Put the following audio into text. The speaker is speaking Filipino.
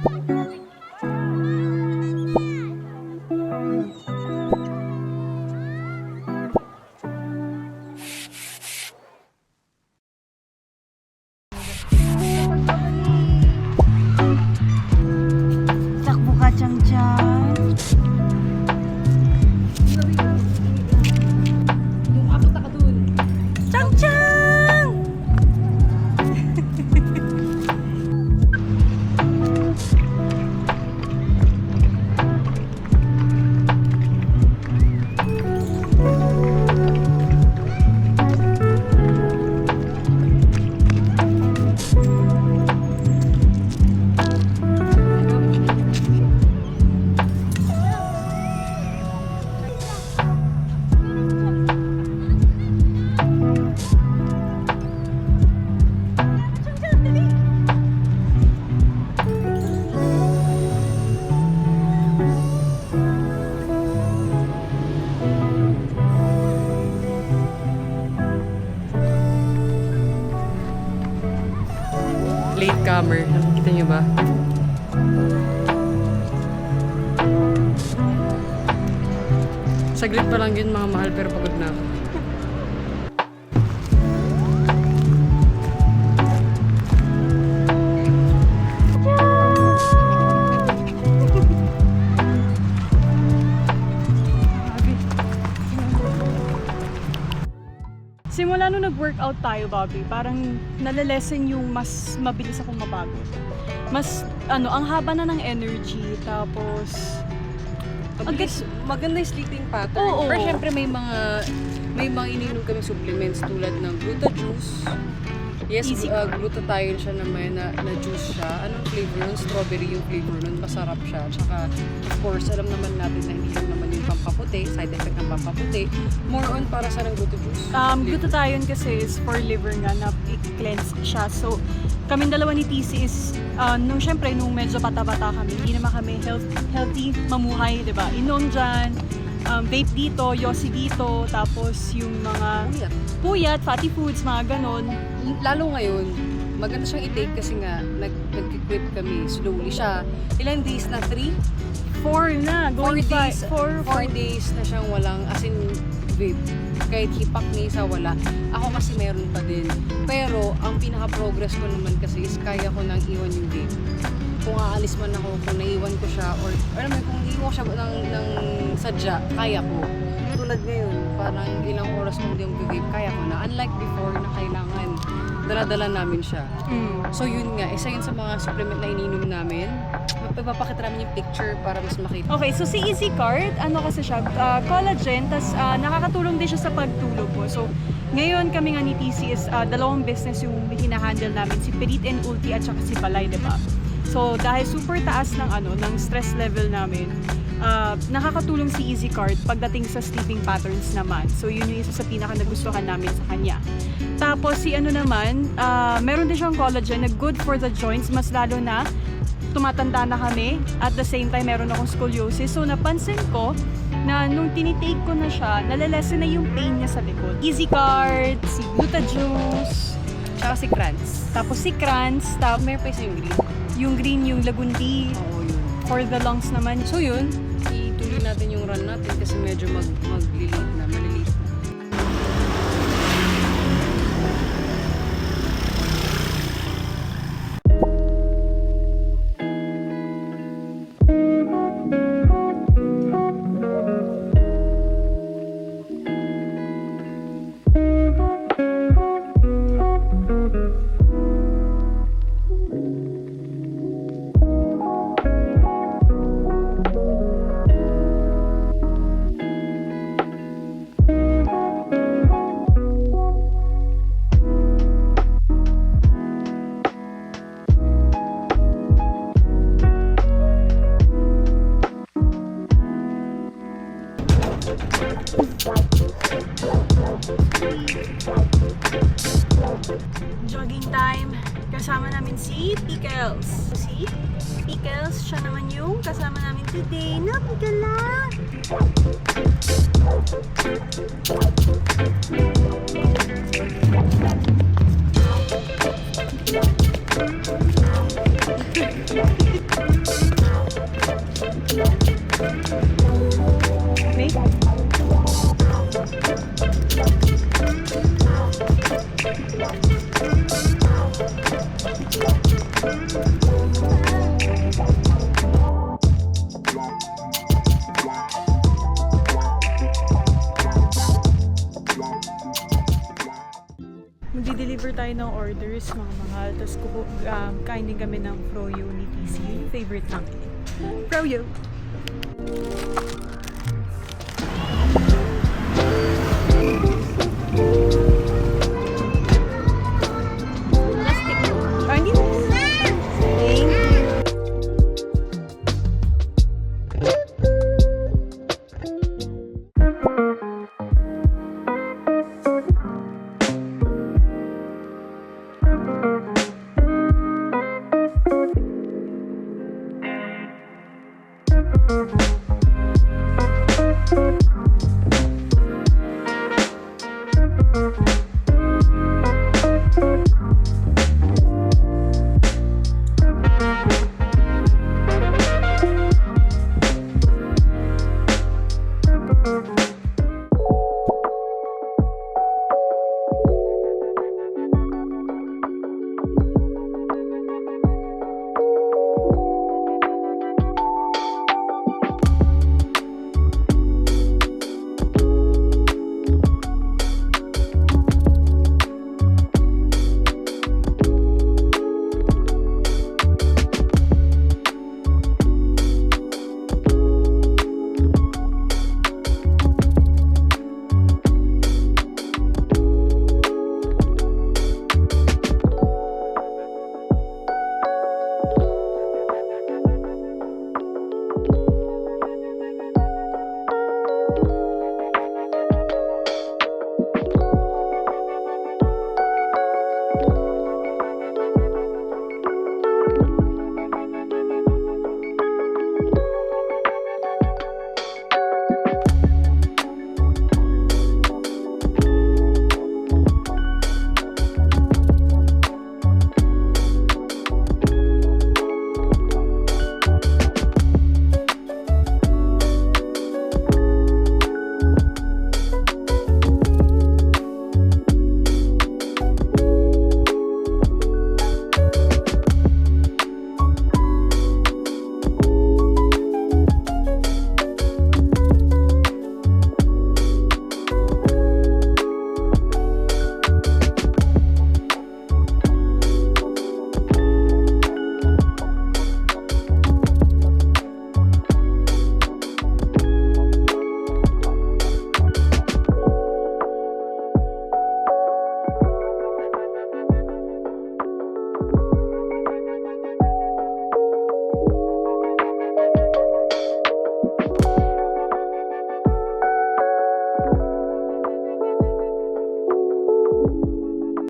Takbo ka dyan dyan. Yung apunta ka dun. Chang Chang! Latecomer. Nakikita niyo ba? Saglit pa lang yun mga mahal pero pagod na ako. Simula nung nag-workout tayo, Bobby, parang nalalesen yung mas mabilis akong mapagod. Mas, ang haba na ng energy, tapos... Maganda yung sleeping pattern. Oo. Pero syempre may mga ininom kami supplements tulad ng Gluta Juice. Yes, Easy glutathione siya naman na juice siya. Anong flavor nun? Strawberry yung flavor nun. Masarap siya. Tsaka, of course, alam naman natin na hindi lang naman yung pampaputi, side effect ng pampaputi. More on para sa ng Gluta Juice. Glutathione kasi is for liver nga na i-cleanse siya. So, kaming dalawa ni TC is, nung medyo bata-bata kami, hindi naman kami healthy mamuhay, di ba? Inom dyan, vape dito, yosi dito, tapos yung mga puyat, fatty foods, mga ganon. Lalo ngayon, maganda siyang i-take kasi nga, nag-quit kami slowly siya. Ilang days na? 3? 4 na, 4 days, 4 4 days na siyang walang, as in, vape. Kahit hipak ni isa wala. Ako kasi meron pa din. Pero, ang pinaka-progress ko naman kasi is kaya ko nang iwan yung vape. Kung aalis man ako, kung naiwan ko siya, or alam mo, kung iwan ko siya ng sadya, kaya ko. Tulad ngayon, parang ilang oras kung hindi yung vape, kaya ko na. Unlike before na kailangan, dala-dala namin siya. So yun nga, isa yun sa mga supplement na ininom namin. Ipapakita namin yung picture para mas makita. Okay, so si Easy Card, kasi siya, collagen, tas nakakatulong din siya sa pagtulog mo. So, ngayon kami nga ni TC is dalawang business yung hinahandle namin, si Perit and Ulti at saka si Balay, diba? So, dahil super taas ng ng stress level namin, nakakatulong si Easy Card pagdating sa sleeping patterns naman. So, yun yung isa sa pinaka nagustuhan namin sa kanya. Tapos, si naman, meron din siyang collagen na good for the joints, mas lalo na tumatanda na kami. At the same time, meron akong scoliosis. So, napansin ko na nung tinitake ko na siya, nalalesen na yung pain niya sa likod. Easy Card, si Gluta Juice, Tsaka si Krantz. tapos si Krantz, tapos Meron pa isa yung green. yung green, yung Lagundi, Oo, yun. for the lungs naman. So yun, ituloy natin yung run natin kasi medyo mag-lilate na, malilate na. Jogging time. Kasama namin si Pickles. Si Pickles, siya naman yung kasama namin today. Napigala! Magdi-deliver tayo ng orders, mga mahal. Tapos kain din kami ng froyo ni TC. Yun yung favorite namin. Froyo!